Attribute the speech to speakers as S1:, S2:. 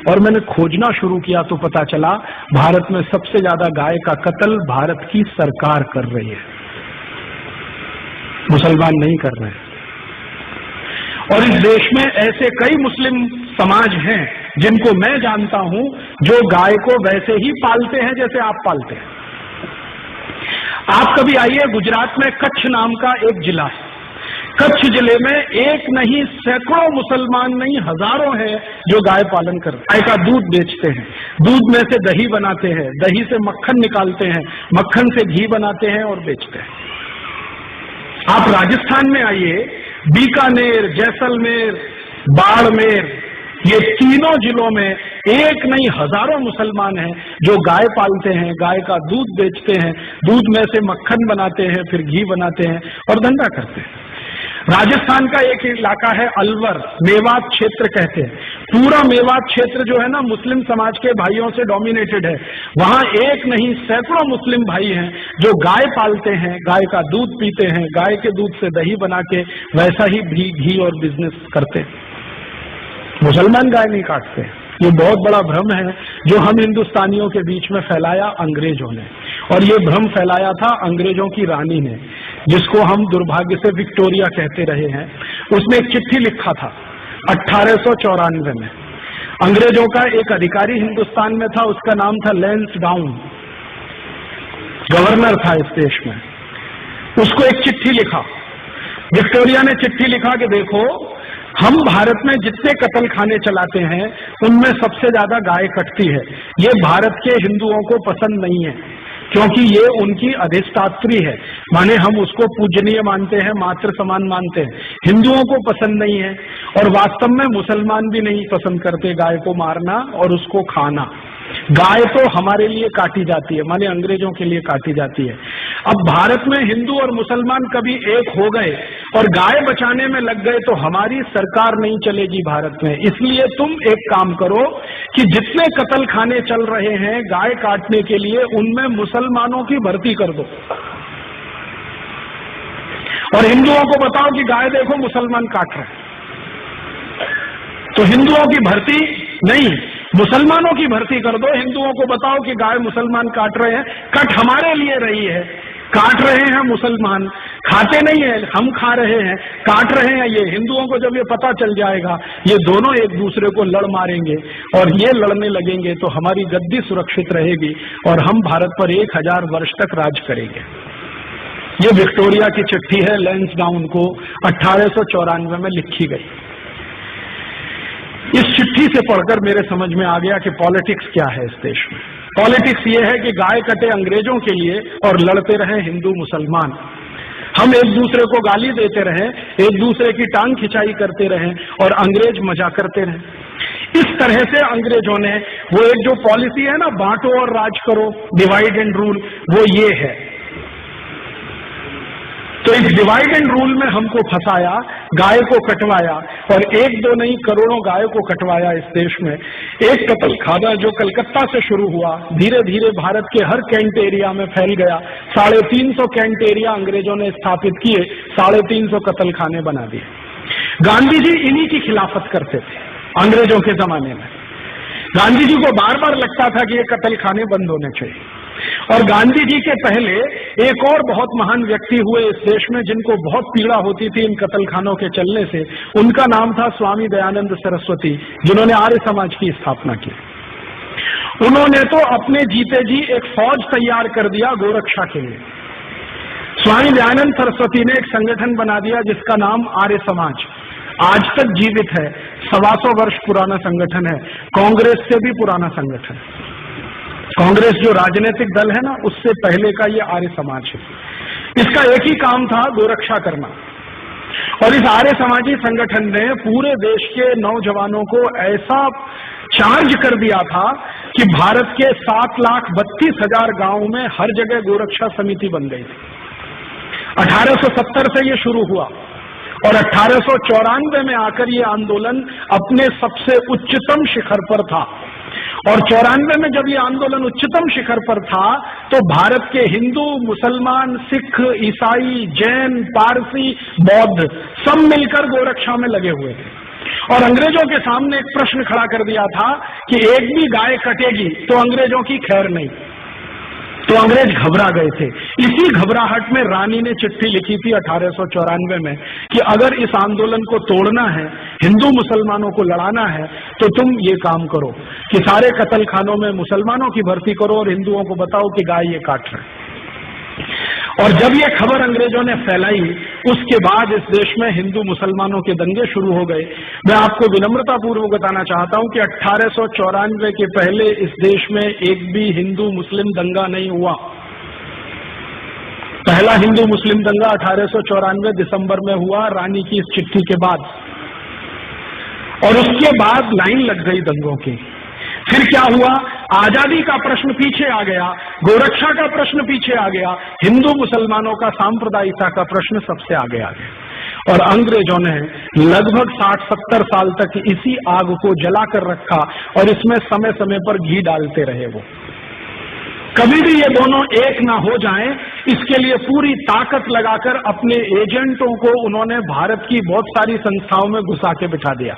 S1: और मैंने खोजना शुरू किया तो पता चला भारत में सबसे ज्यादा गाय का कत्ल भारत की सरकार कर रही है, मुसलमान नहीं कर रहे हैं। और इस देश में ऐसे कई मुस्लिम समाज हैं जिनको मैं जानता हूं जो गाय को वैसे ही पालते हैं जैसे आप पालते हैं। आप कभी आइए, गुजरात में कच्छ नाम का एक जिला है। कच्छ जिले में एक नहीं सैकड़ों मुसलमान नहीं हजारों हैं जो गाय पालन करते हैं। गाय का दूध बेचते हैं, दूध में से दही बनाते हैं, दही से मक्खन निकालते हैं, मक्खन से घी बनाते हैं और बेचते हैं। आप राजस्थान में आइए, बीकानेर, जैसलमेर, बाड़मेर, ये तीनों जिलों में एक नहीं हजारों मुसलमान हैं जो गाय पालते हैं, गाय का दूध बेचते हैं, दूध में से मक्खन बनाते हैं, फिर घी बनाते हैं और धंधा करते हैं। राजस्थान का एक इलाका है अलवर, मेवात क्षेत्र कहते हैं। पूरा मेवात क्षेत्र जो है ना मुस्लिम समाज के भाइयों से डोमिनेटेड है। वहां एक नहीं सैकड़ों मुस्लिम भाई हैं जो गाय पालते हैं, गाय का दूध पीते हैं, गाय के दूध से दही बना के वैसा ही घी और बिजनेस करते हैं। मुसलमान गाय नहीं काटते। ये बहुत बड़ा भ्रम है जो हम हिंदुस्तानियों के बीच में फैलाया अंग्रेजों ने, और ये भ्रम फैलाया था अंग्रेजों की रानी ने, जिसको हम दुर्भाग्य से विक्टोरिया कहते रहे हैं। उसने एक चिट्ठी लिखा था 1894 में। अंग्रेजों का एक अधिकारी हिंदुस्तान में था, उसका नाम था लैंसडाउन, गवर्नर था इस देश में। उसको एक चिट्ठी लिखा, विक्टोरिया ने चिट्ठी लिखा कि देखो, हम भारत में जितने कत्ल खाने चलाते हैं उनमें सबसे ज्यादा गाय कटती है। ये भारत के हिंदुओं को पसंद नहीं है क्योंकि ये उनकी अधिष्ठात्री है, माने हम उसको पूजनीय मानते हैं, मातृ समान मानते हैं। हिंदुओं को पसंद नहीं है और वास्तव में मुसलमान भी नहीं पसंद करते गाय को मारना और उसको खाना। गाय तो हमारे लिए काटी जाती है, माने अंग्रेजों के लिए काटी जाती है। अब भारत में हिंदू और मुसलमान कभी एक हो गए और गाय बचाने में लग गए तो हमारी सरकार नहीं चलेगी भारत में। इसलिए तुम एक काम करो कि जितने कत्ल खाने चल रहे हैं गाय काटने के लिए, उनमें मुसलमानों की भर्ती कर दो और हिंदुओं को बताओ कि गाय देखो मुसलमान काट रहे हैं। तो हिंदुओं की भर्ती नहीं, मुसलमानों की भर्ती कर दो। हिंदुओं को बताओ कि गाय मुसलमान काट रहे हैं, कट हमारे लिए रही है, काट रहे हैं मुसलमान, खाते नहीं है, हम खा रहे हैं, काट रहे हैं ये। हिंदुओं को जब ये पता चल जाएगा, ये दोनों एक दूसरे को लड़ मारेंगे और ये लड़ने लगेंगे तो हमारी गद्दी सुरक्षित रहेगी और हम भारत पर 1000 वर्ष तक राज करेंगे। ये विक्टोरिया की चिट्ठी है, लैंसडाउन को 1894 में लिखी गई। इस चिट्ठी से पढ़कर मेरे समझ में आ गया कि पॉलिटिक्स क्या है इस देश में। पॉलिटिक्स ये है कि गाय कटे अंग्रेजों के लिए और लड़ते रहे हिंदू मुसलमान। हम एक दूसरे को गाली देते रहें, एक दूसरे की टांग खिंचाई करते रहें और अंग्रेज मजा करते रहें। इस तरह से अंग्रेजों ने वो एक जो पॉलिसी है ना, बांटो और राज करो, डिवाइड एंड रूल, वो ये है। तो इस डिवाइड एंड रूल में हमको फंसाया, गाय को कटवाया और एक दो नहीं करोड़ों गाय को कटवाया इस देश में। एक कत्ल खाना जो कलकत्ता से शुरू हुआ, धीरे धीरे भारत के हर कैंट एरिया में फैल गया। 350 कैंट एरिया अंग्रेजों ने स्थापित किए, 350 कत्ल खाने बना दिए। गांधी जी इन्हीं की खिलाफत करते थे अंग्रेजों के जमाने में। गांधी जी को बार बार लगता था कि ये कत्ल खाने बंद होने चाहिए। और गांधी जी के पहले एक और बहुत महान व्यक्ति हुए इस देश में जिनको बहुत पीड़ा होती थी इन कत्ल खानों के चलने से। उनका नाम था स्वामी दयानंद सरस्वती, जिन्होंने आर्य समाज की स्थापना की। उन्होंने तो अपने जीते जी एक फौज तैयार कर दिया गोरक्षा के लिए। स्वामी दयानंद सरस्वती ने एक संगठन बना दिया जिसका नाम आर्य समाज, आज तक जीवित है। 125 वर्ष पुराना संगठन है, कांग्रेस से भी पुराना संगठन। कांग्रेस जो राजनीतिक दल है ना, उससे पहले का ये आर्य समाज है। इसका एक ही काम था, गोरक्षा करना। और इस आर्य समाजी संगठन ने पूरे देश के नौजवानों को ऐसा चार्ज कर दिया था कि भारत के 7,32,000 गांवों में हर जगह गोरक्षा समिति बन गई थी। 1870 से ये शुरू हुआ और 1894 में आकर ये आंदोलन अपने सबसे उच्चतम शिखर पर था। और 94 में जब ये आंदोलन उच्चतम शिखर पर था तो भारत के हिंदू, मुसलमान, सिख, ईसाई, जैन, पारसी, बौद्ध सब मिलकर गोरक्षा में लगे हुए थे। और अंग्रेजों के सामने एक प्रश्न खड़ा कर दिया था कि एक भी गाय कटेगी तो अंग्रेजों की खैर नहीं। तो अंग्रेज घबरा गए थे। इसी घबराहट में रानी ने चिट्ठी लिखी थी 1894 में कि अगर इस आंदोलन को तोड़ना है, हिंदू मुसलमानों को लड़ाना है, तो तुम ये काम करो कि सारे कत्ल खानों में मुसलमानों की भर्ती करो और हिंदुओं को बताओ कि गाय ये काट रहे। और जब ये खबर अंग्रेजों ने फैलाई, उसके बाद इस देश में हिंदू मुसलमानों के दंगे शुरू हो गए। मैं आपको विनम्रता पूर्वक बताना चाहता हूं कि 1894 के पहले इस देश में एक भी हिंदू मुस्लिम दंगा नहीं हुआ। पहला हिंदू मुस्लिम दंगा 1894 दिसंबर में हुआ, रानी की इस चिट्ठी के बाद, और उसके बाद लाइन लग गई दंगों की। फिर क्या हुआ? आजादी का प्रश्न पीछे आ गया, गोरक्षा का प्रश्न पीछे आ गया, हिंदू मुसलमानों का सांप्रदायिकता का प्रश्न सबसे आगे आ गया। और अंग्रेजों ने लगभग 60-70 साल तक इसी आग को जलाकर रखा और इसमें समय समय पर घी डालते रहे। वो कभी भी ये दोनों एक ना हो जाएं, इसके लिए पूरी ताकत लगाकर अपने एजेंटों को उन्होंने भारत की बहुत सारी संस्थाओं में घुसा के बिठा दिया।